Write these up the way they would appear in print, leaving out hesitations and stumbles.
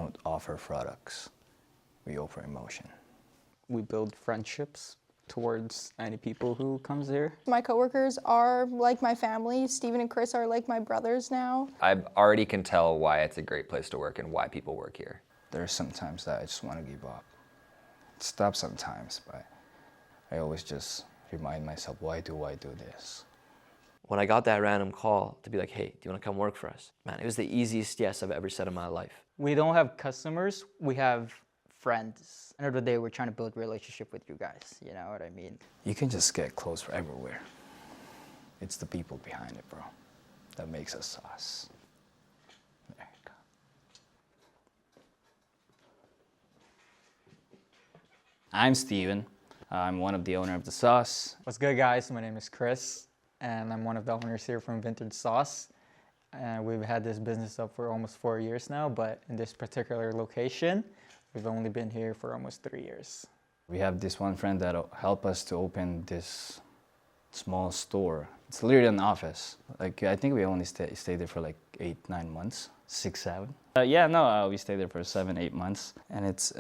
don't offer products. We offer emotion. We build friendships towards any people who comes here. My coworkers are like my family. Steven and Chris are like my brothers now. I already can tell why it's a great place to work and why people work here. There's sometimes that I just want to give up. Stop sometimes, but I always just remind myself, why do I do this? When I got that random call to be like, hey, do you want to come work for us? Man, it was the easiest yes I've ever said in my life. We don't have customers, we have friends. End of the day, we're trying to build a relationship with you guys, you know what I mean? You can just get close from everywhere. It's the people behind it, bro, that makes us us. There you go. I'm Steven. I'm one of the owner of The Sauce. What's good, guys? My name is Chris, and I'm one of the owners here from Vintage Sauce. And we've had this business up for almost 4 years now, but in this particular location, we've only been here for almost 3 years. We have this one friend that helped us to open this small store. It's literally an office. Like, I think we only stayed there for like 8-9 months, 6-7. We stayed there for 7-8 months, and it's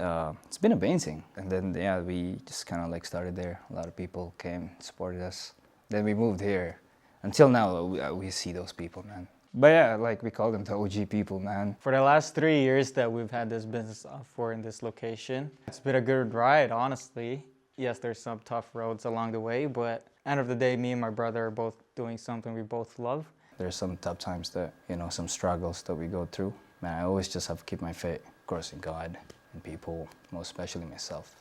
been amazing. And then we just kind of like started there. A lot of people came, supported us. Then we moved here. Until now, we see those people, man. But yeah, like we call them the OG people, man. For the last 3 years that we've had this business in this location, it's been a good ride, honestly. Yes, there's some tough roads along the way, but end of the day, me and my brother are both doing something we both love. There's some tough times that, some struggles that we go through. Man, I always just have to keep my faith, of course, in God and people, most especially myself.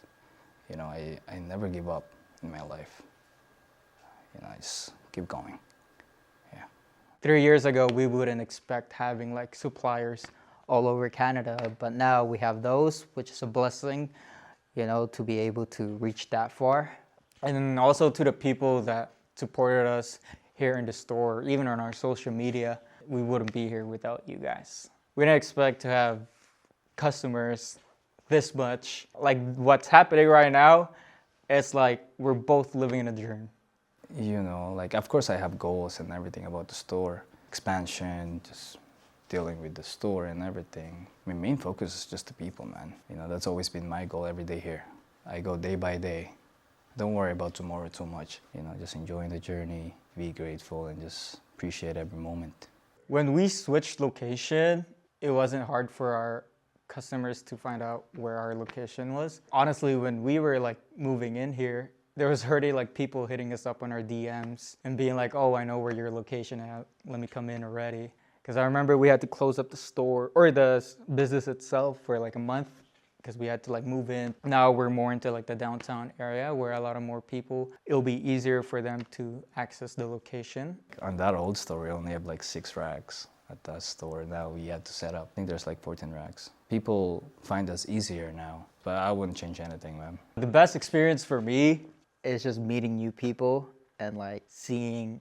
I never give up in my life. I just keep going. 3 years ago, we wouldn't expect having like suppliers all over Canada, but now we have those, which is a blessing, to be able to reach that far. And then also to the people that supported us here in the store, even on our social media, we wouldn't be here without you guys. We didn't expect to have customers this much. Like what's happening right now, it's like we're both living in a dream. Of course I have goals and everything about the store, expansion, just dealing with the store and everything. My main focus is just the people, man. That's always been my goal every day here. I go day by day. Don't worry about tomorrow too much. Just enjoying the journey, be grateful, and just appreciate every moment. When we switched location, it wasn't hard for our customers to find out where our location was. Honestly, when we were like moving in here, there was already like people hitting us up on our DMs and being like, oh, I know where your location is. Let me come in already. Because I remember we had to close up the store or the business itself for like a month because we had to like move in. Now we're more into like the downtown area where a lot of more people, it'll be easier for them to access the location. On that old store, we only have like 6 racks at that store. Now we had to set up, I think there's like 14 racks. People find us easier now, but I wouldn't change anything, man. The best experience for me is just meeting new people and like seeing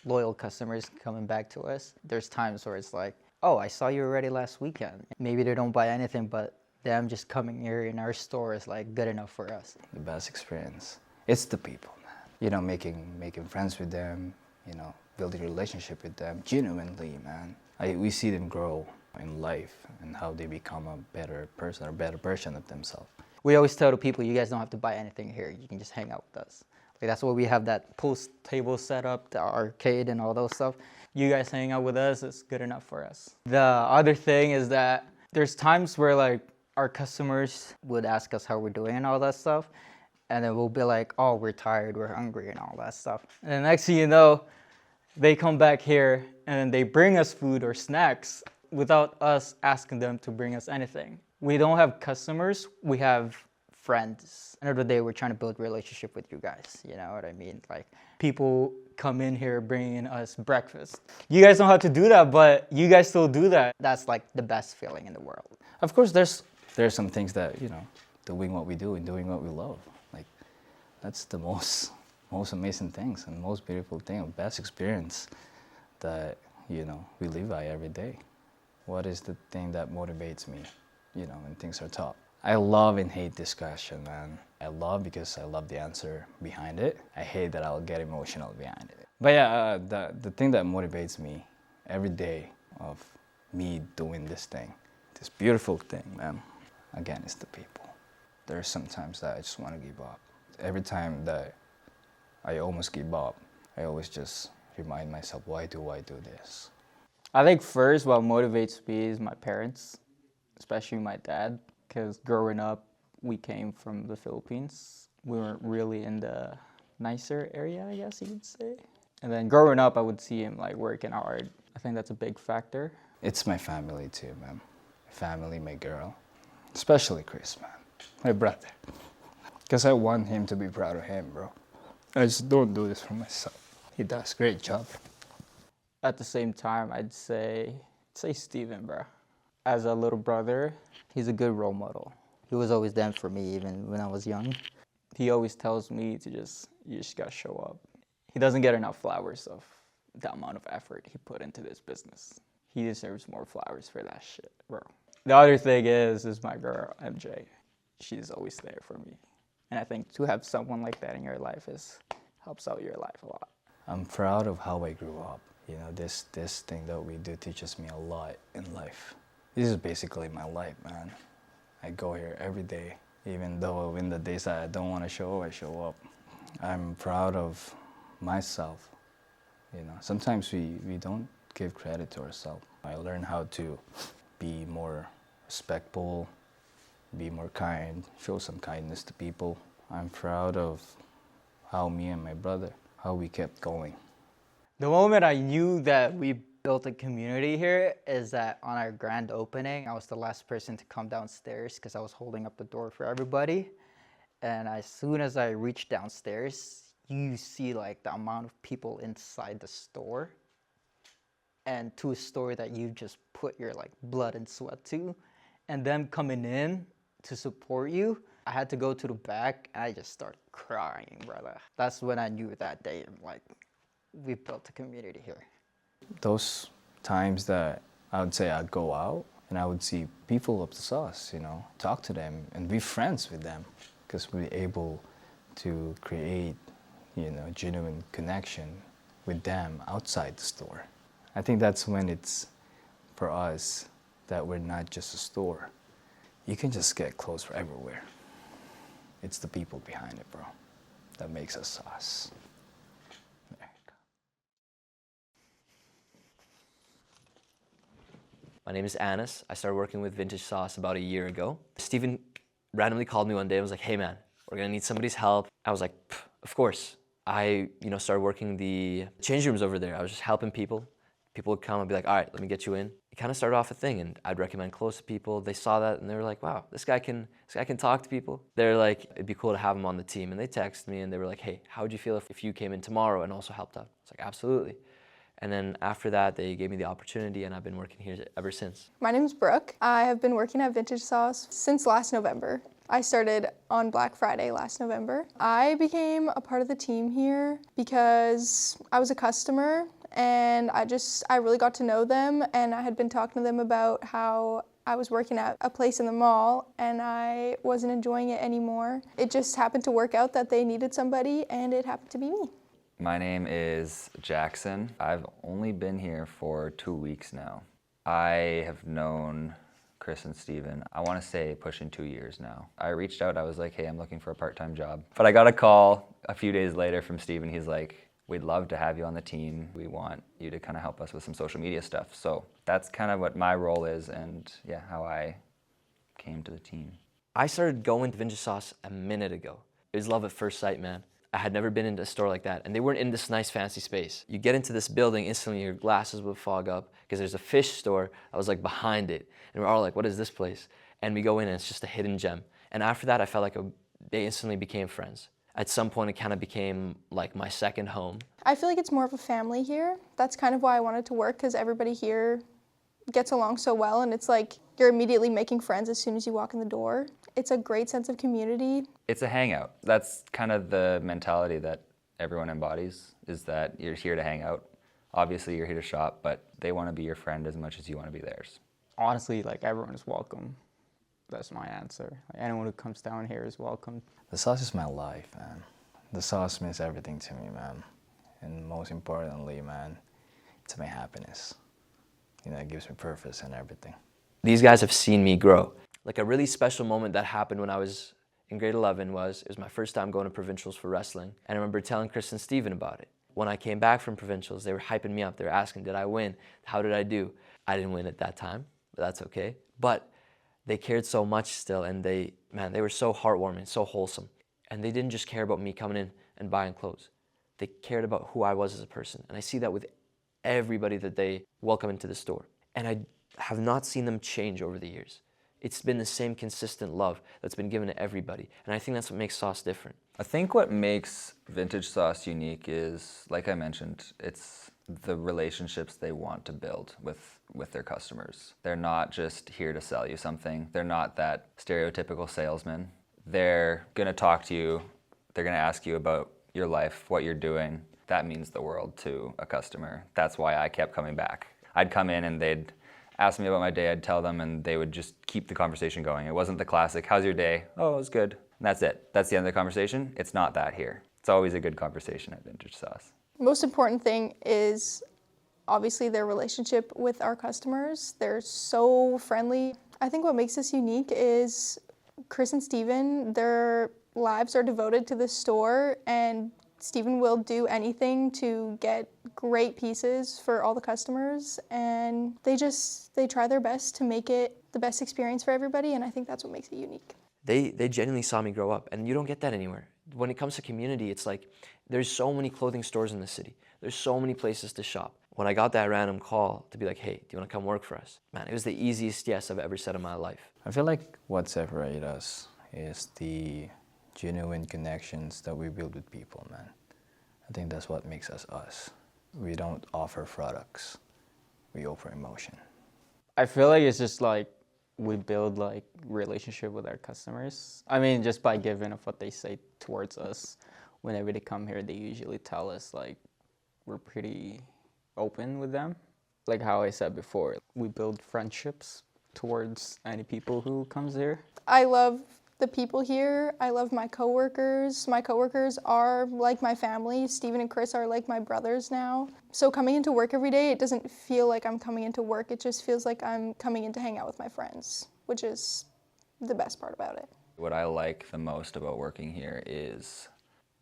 loyal customers coming back to us. There's times where it's like, oh, I saw you already last weekend. Maybe they don't buy anything, but them just coming here in our store is like good enough for us. The best experience, it's the people, man. Making friends with them, building a relationship with them, genuinely, man. We see them grow in life and how they become a better person or better version of themselves. We always tell the people, you guys don't have to buy anything here. You can just hang out with us. Like that's why we have that pool table set up, the arcade and all those stuff. You guys hang out with us is good enough for us. The other thing is that there's times where like our customers would ask us how we're doing and all that stuff. And then we'll be like, oh, we're tired, we're hungry and all that stuff. And the next thing you know, they come back here and they bring us food or snacks without us asking them to bring us anything. We don't have customers, we have friends. End of the day, we're trying to build a relationship with you guys, you know what I mean? Like people come in here bringing us breakfast. You guys don't have to do that, but you guys still do that. That's like the best feeling in the world. Of course, there's some things that, doing what we do and doing what we love. Like that's the most amazing things and most beautiful thing, best experience that, we live by every day. What is the thing that motivates me, when things are tough? I love and hate discussion, man. I love because I love the answer behind it. I hate that I'll get emotional behind it. But yeah, the thing that motivates me every day of me doing this thing, this beautiful thing, man. Again, it's the people. There's sometimes that I just want to give up. Every time that I almost give up, I always just remind myself, why do I do this? I think first what motivates me is my parents, especially my dad, because growing up, we came from the Philippines. We weren't really in the nicer area, I guess you could say. And then growing up, I would see him like working hard. I think that's a big factor. It's my family too, man. My family, my girl, especially Chris, man, my brother. Because I want him to be proud of him, bro. I just don't do this for myself. He does a great job. At the same time, I'd say Steven, bro. As a little brother, he's a good role model. He was always there for me even when I was young. He always tells me you just gotta show up. He doesn't get enough flowers of the amount of effort he put into this business. He deserves more flowers for that shit, bro. The other thing is my girl, MJ. She's always there for me. And I think to have someone like that in your life helps out your life a lot. I'm proud of how I grew up. You know, this thing that we do teaches me a lot in life. This is basically my life, man. I go here every day, even though in the days that I don't want to show up, I show up. I'm proud of myself. You know, sometimes we don't give credit to ourselves. I learned how to be more respectful, be more kind, show some kindness to people. I'm proud of how me and my brother, how we kept going. The moment I knew that we built a community here is that on our grand opening, I was the last person to come downstairs because I was holding up the door for everybody. And as soon as I reached downstairs, you see like the amount of people inside the store, and to a store that you just put your like blood and sweat to, and them coming in to support you. I had to go to the back and I just started crying, brother. That's when I knew that day, like, we built a community here. Those times that I would say I'd go out and I would see people up to sauce, you know, talk to them and be friends with them, because we're able to create, you know, genuine connection with them outside the store. I think that's when it's for us that we're not just a store. You can just get clothes from everywhere. It's the people behind it, bro, that makes us us. There you go. My name is Anis. I started working with Vintage Sauce about a year ago. Steven randomly called me one day and was like, hey man, we're gonna need somebody's help. I was like, of course. I started working the change rooms over there. I was just helping people. People would come and be like, all right, let me get you in. It kind of started off a thing, and I'd recommend clothes to people. They saw that and they were like, wow, this guy can talk to people. They're like, it'd be cool to have him on the team. And they texted me and they were like, hey, how would you feel if you came in tomorrow and also helped out? I was like, absolutely. And then after that, they gave me the opportunity and I've been working here ever since. My name's Brooke. I have been working at Vintage Sauce since last November. I started on Black Friday last November. I became a part of the team here because I was a customer and I really got to know them, and I had been talking to them about how I was working at a place in the mall and I wasn't enjoying it anymore. It just happened to work out that they needed somebody, and it happened to be me. My name is Jackson. I've only been here for 2 weeks now. I have known Chris and Steven, I want to say pushing 2 years now. I reached out, I was like, hey, I'm looking for a part-time job. But I got a call a few days later from Steven. He's like, we'd love to have you on the team. We want you to kind of help us with some social media stuff. So that's kind of what my role is, and yeah, how I came to the team. I started going to Vintage Sauce a minute ago. It was love at first sight, man. I had never been into a store like that, and they weren't in this nice fancy space. You get into this building, instantly your glasses would fog up because there's a fish store that was like behind it. And we're all like, what is this place? And we go in and it's just a hidden gem. And after that, I felt like they instantly became friends. At some point, it kind of became like my second home. I feel like it's more of a family here. That's kind of why I wanted to work, because everybody here gets along so well, and it's like you're immediately making friends as soon as you walk in the door. It's a great sense of community. It's a hangout. That's kind of the mentality that everyone embodies, is that you're here to hang out. Obviously, you're here to shop, but they want to be your friend as much as you want to be theirs. Honestly, like, everyone is welcome. That's my answer. Like, anyone who comes down here is welcome. The sauce is my life, man. The sauce means everything to me, man. And most importantly, man, it's my happiness. You know, it gives me purpose and everything. These guys have seen me grow. Like a really special moment that happened when I was in grade 11 it was my first time going to provincials for wrestling. And I remember telling Chris and Steven about it. When I came back from provincials, they were hyping me up. They were asking, did I win? How did I do? I didn't win at that time, but that's okay. But they cared so much still, and they were so heartwarming, so wholesome. And they didn't just care about me coming in and buying clothes. They cared about who I was as a person. And I see that with everybody that they welcome into the store. And I have not seen them change over the years. It's been the same consistent love that's been given to everybody. And I think that's what makes Sauce different. I think what makes Vintage Sauce unique is, like I mentioned, it's the relationships they want to build with their customers. They're not just here to sell you something. They're not that stereotypical salesman. They're gonna talk to you. They're gonna ask you about your life, what you're doing. That means the world to a customer. That's why I kept coming back. I'd come in and they'd ask me about my day, I'd tell them, and they would just keep the conversation going. It wasn't the classic, how's your day? Oh, it was good. And that's it. That's the end of the conversation. It's not that here. It's always a good conversation at Vintage Sauce. Most important thing is obviously their relationship with our customers. They're so friendly. I think what makes us unique is Chris and Steven, their lives are devoted to the store, and Steven will do anything to get great pieces for all the customers, and they try their best to make it the best experience for everybody, and I think that's what makes it unique. They genuinely saw me grow up, and you don't get that anywhere. When it comes to community, it's like there's so many clothing stores in the city. There's so many places to shop. When I got that random call to be like, hey, do you want to come work for us? Man, it was the easiest yes I've ever said in my life. I feel like what separates us is the genuine connections that we build with people, man. I think that's what makes us us. We don't offer products, we offer emotion. I feel like it's just like we build like relationship with our customers. I mean, just by giving of what they say towards us. Whenever they come here, they usually tell us like we're pretty open with them. Like how I said before, we build friendships towards any people who comes here. I love the people here. I love my coworkers. My coworkers are like my family. Steven and Chris are like my brothers now. So coming into work every day, it doesn't feel like I'm coming into work. It just feels like I'm coming in to hang out with my friends, which is the best part about it. What I like the most about working here is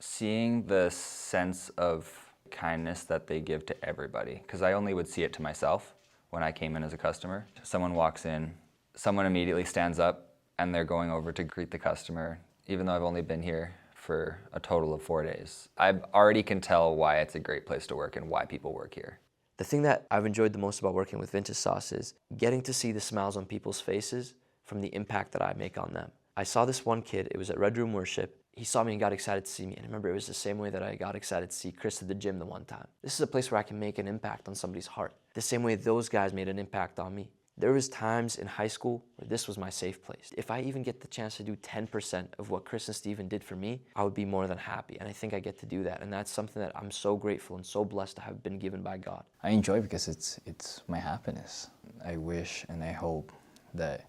seeing the sense of kindness that they give to everybody. Because I only would see it to myself when I came in as a customer. Someone walks in, someone immediately stands up, and they're going over to greet the customer, even though I've only been here for a total of 4 days. I already can tell why it's a great place to work and why people work here. The thing that I've enjoyed the most about working with Vintage Sauce is getting to see the smiles on people's faces from the impact that I make on them. I saw this one kid, it was at Red Room Worship. He saw me and got excited to see me. And I remember it was the same way that I got excited to see Chris at the gym the one time. This is a place where I can make an impact on somebody's heart. The same way those guys made an impact on me. There was times in high school where this was my safe place. If I even get the chance to do 10% of what Chris and Steven did for me, I would be more than happy. And I think I get to do that. And that's something that I'm so grateful and so blessed to have been given by God. I enjoy because it's my happiness. I wish and I hope that,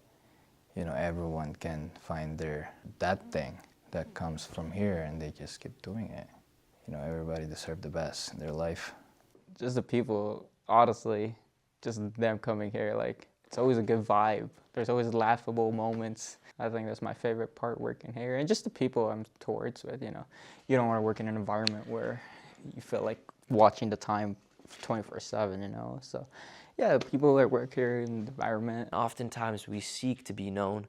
you know, everyone can find that thing that comes from here and they just keep doing it. You know, everybody deserves the best in their life. Just the people, honestly, just them coming here, like, it's always a good vibe. There's always laughable moments. I think that's my favorite part working here. And just the people I'm towards with, you know. You don't want to work in an environment where you feel like watching the time 24/7, you know. So, yeah, people that work here in the environment. Oftentimes we seek to be known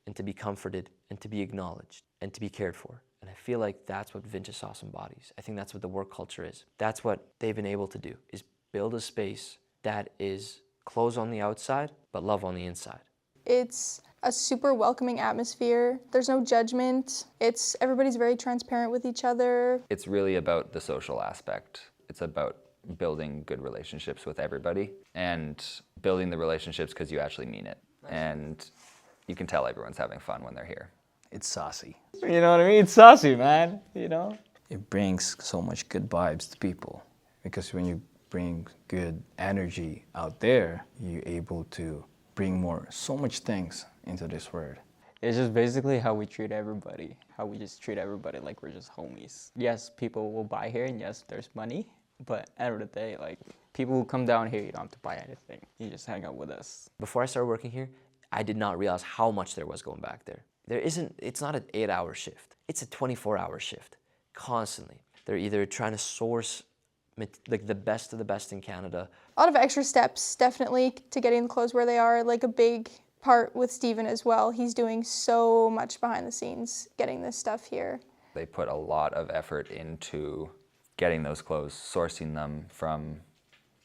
and to be comforted and to be acknowledged and to be cared for. And I feel like that's what Vintage Sauce embodies. I think that's what the work culture is. That's what they've been able to do, is build a space that is closed on the outside, but love on the inside. It's a super welcoming atmosphere. There's no judgment. Everybody's very transparent with each other. It's really about the social aspect. It's about building good relationships with everybody and building the relationships because you actually mean it. And you can tell everyone's having fun when they're here. It's saucy. You know what I mean? It's saucy, man, you know? It brings so much good vibes to people because when you bring good energy out there, you're able to bring so much things into this world. It's just basically how we treat everybody, how we just treat everybody like we're just homies. Yes, people will buy here, and yes, there's money, but at the end of the day, like, People who come down here, you don't have to buy anything. You just hang out with us. Before I started working here, I did not realize how much there was going back there. It's not an 8-hour shift. It's a 24-hour shift, constantly. They're either trying to source like the best of the best in Canada. A lot of extra steps, definitely, to getting the clothes where they are. Like a big part with Steven as well. He's doing so much behind the scenes getting this stuff here. They put a lot of effort into getting those clothes, sourcing them from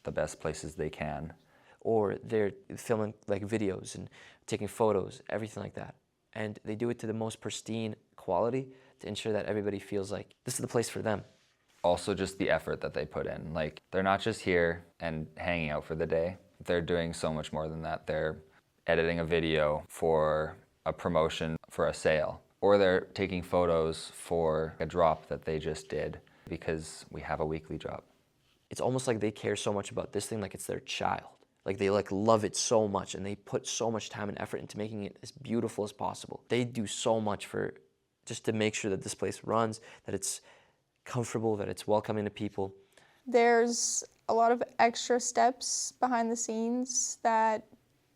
the best places they can. Or they're filming like videos and taking photos, everything like that. And they do it to the most pristine quality to ensure that everybody feels like this is the place for them. Also just the effort that they put in. Like, they're not just here and hanging out for the day. They're doing so much more than that. They're editing a video for a promotion for a sale, or they're taking photos for a drop that they just did because we have a weekly drop. It's almost like they care so much about this thing like it's their child. Like they like love it so much and they put so much time and effort into making it as beautiful as possible. They do so much for just to make sure that this place runs, that it's comfortable, that it's welcoming to people. There's a lot of extra steps behind the scenes that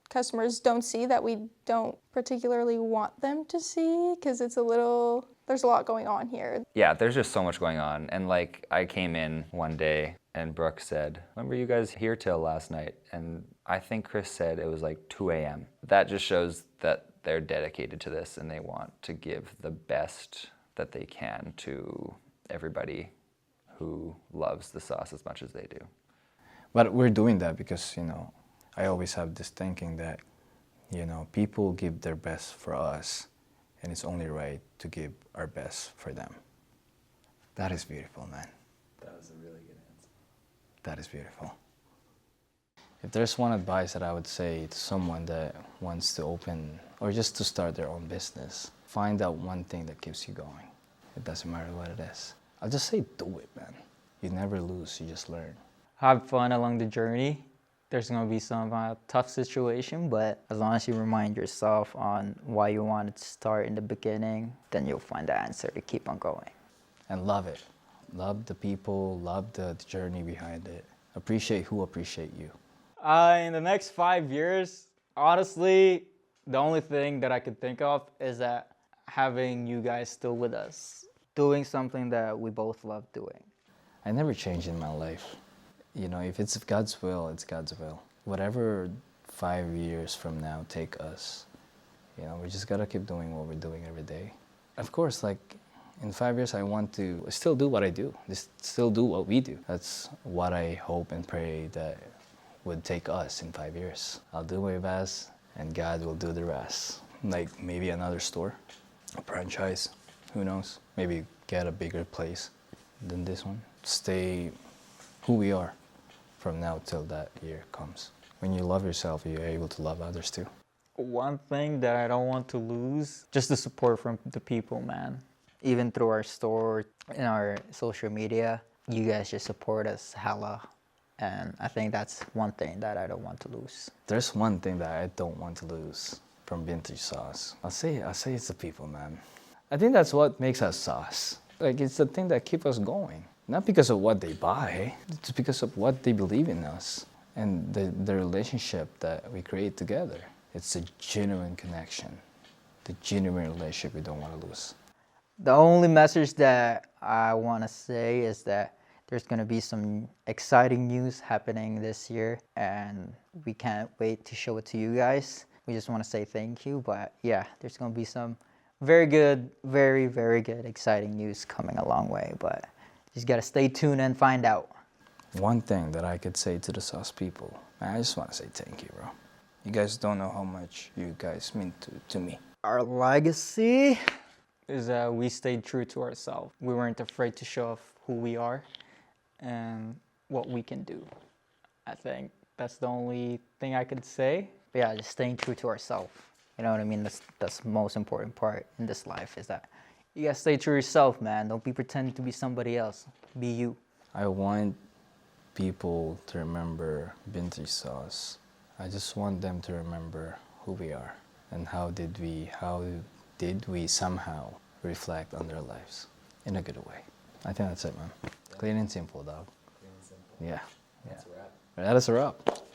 customers don't see, that we don't particularly want them to see, because there's a lot going on here. Yeah, there's just so much going on. And like, I came in one day and Brooke said, "Remember you guys here till last night?" And I think Chris said it was like 2 a.m. That just shows that they're dedicated to this and they want to give the best that they can to everybody who loves the sauce as much as they do. But we're doing that because, I always have this thinking that, people give their best for us, and it's only right to give our best for them. That is beautiful, man. That was a really good answer. That is beautiful. If there's one advice that I would say to someone that wants to open or just to start their own business, find out one thing that keeps you going. It doesn't matter what it is. I'll just say do it, man. You never lose, you just learn. Have fun along the journey. There's gonna be some tough situation, but as long as you remind yourself on why you wanted to start in the beginning, then you'll find the answer to keep on going. And love it. Love the people, love the journey behind it. Appreciate who appreciate you. In the next 5 years, honestly, the only thing that I could think of is that having you guys still with us, doing something that we both love doing. I never change in my life. If it's God's will, it's God's will. Whatever 5 years from now take us, we just gotta keep doing what we're doing every day. Of course, like in 5 years, I want to still do what I do, just still do what we do. That's what I hope and pray that would take us in 5 years. I'll do my best, and God will do the rest. Like maybe another store, a franchise, who knows? Maybe get a bigger place than this one. Stay who we are from now till that year comes. When you love yourself, you're able to love others too. One thing that I don't want to lose, just the support from the people, man. Even through our store and our social media, you guys just support us hella. And I think that's one thing that I don't want to lose. There's one thing that I don't want to lose from Vintage Sauce. I'll say it's the people, man. I think that's what makes us Sauce. Like, it's the thing that keeps us going. Not because of what they buy, it's because of what they believe in us and the relationship that we create together. It's a genuine connection, the genuine relationship we don't want to lose. The only message that I want to say is that there's going to be some exciting news happening this year, and we can't wait to show it to you guys. We just want to say thank you, but yeah, there's going to be some very good, very, very good, exciting news coming a long way, but just got to stay tuned and find out. One thing that I could say to the Sauce people, I just want to say thank you, bro. You guys don't know how much you guys mean to me. Our legacy is that we stayed true to ourselves. We weren't afraid to show off who we are and what we can do. I think that's the only thing I could say. But yeah, just staying true to ourselves. You know what I mean? That's the most important part in this life, is that you gotta stay true to yourself, man. Don't be pretending to be somebody else. Be you. I want people to remember Vintage Sauce. I just want them to remember who we are and how did we somehow reflect on their lives in a good way. I think that's it, man. Clean and simple, dog. Clean and simple. Yeah. That's a wrap. That is her up.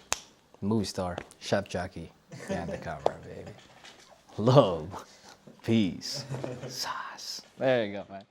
Movie star, chef Jackie, behind the camera, baby. Love, peace, sauce. There you go, man.